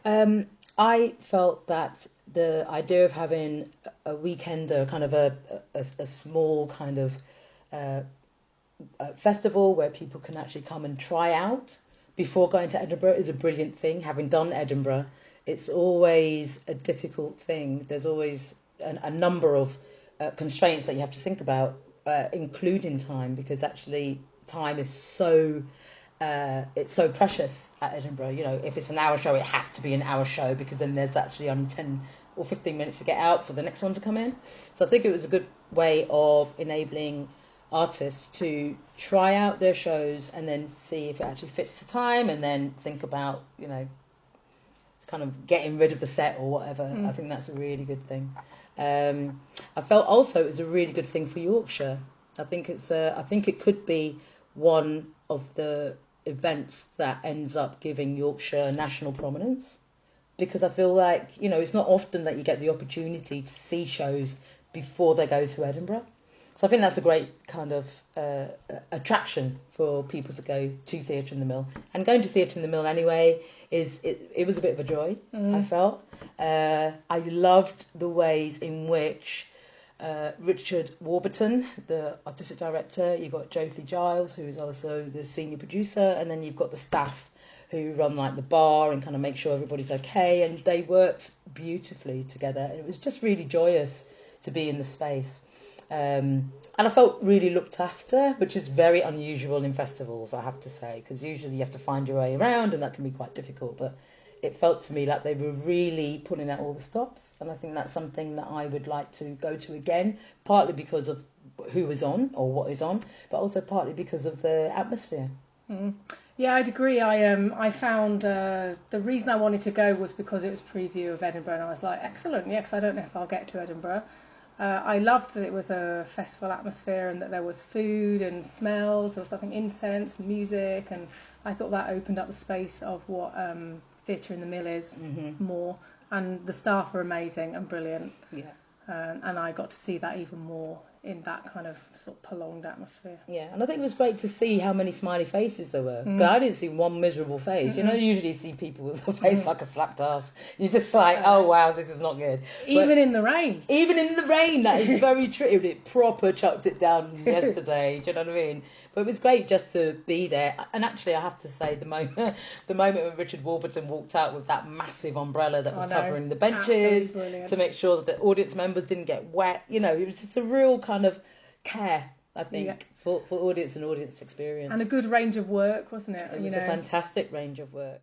I felt that the idea of having a weekender, kind of a small kind of festival where people can actually come and try out before going to Edinburgh is a brilliant thing. Having done Edinburgh, it's always a difficult thing. There's always a number of constraints that you have to think about, including time, because actually time is so it's so precious at Edinburgh. You know, if it's an hour show, it has to be an hour show because then there's actually only 10 or 15 minutes to get out for the next one to come in. So I think it was a good way of enabling artists to try out their shows and then see if it actually fits the time and then think about, you know, kind of getting rid of the set or whatever. I think that's a really good thing. I felt also it was a really good thing for Yorkshire. I think it could be one of the events that ends up giving Yorkshire national prominence, because I feel like, you know, it's not often that you get the opportunity to see shows before they go to Edinburgh. So I think that's a great kind of attraction for people to go to Theatre in the Mill. And going to Theatre in the Mill anyway, it was a bit of a joy, I felt. I loved the ways in which Richard Warburton, the artistic director, you've got Josie Giles, who is also the senior producer, and then you've got the staff who run like the bar and kind of make sure everybody's okay, and they worked beautifully together. And it was just really joyous to be in the space. And I felt really looked after, which is very unusual in festivals, I have to say, because usually you have to find your way around and that can be quite difficult. But it felt to me like they were really pulling out all the stops. And I think that's something that I would like to go to again, partly because of who was on or what is on, but also partly because of the atmosphere. Yeah, I'd agree. I found the reason I wanted to go was because it was preview of Edinburgh, and I was like, excellent, yeah, because I don't know if I'll get to Edinburgh. I loved that it was a festival atmosphere and that there was food and smells, there was nothing, incense, music, and I thought that opened up the space of what Theatre in the Mill is more. And the staff are amazing and brilliant. Yeah. And I got to see that even more in that kind of sort of prolonged atmosphere. Yeah, and I think it was great to see how many smiley faces there were. But I didn't see one miserable face. You know, you usually see people with a face like a slapped ass. You're just like, oh wow, this is not good. Even in the rain. Even in the rain, that is very true. It proper chucked it down yesterday. Do you know what I mean? But it was great just to be there. And actually, I have to say, the moment when Richard Warburton walked out with that massive umbrella that was covering the benches to make sure that the audience members didn't get wet, you know, it was just a real kind of care, I think, for audience and audience experience. And a good range of work, wasn't it? It was a fantastic range of work.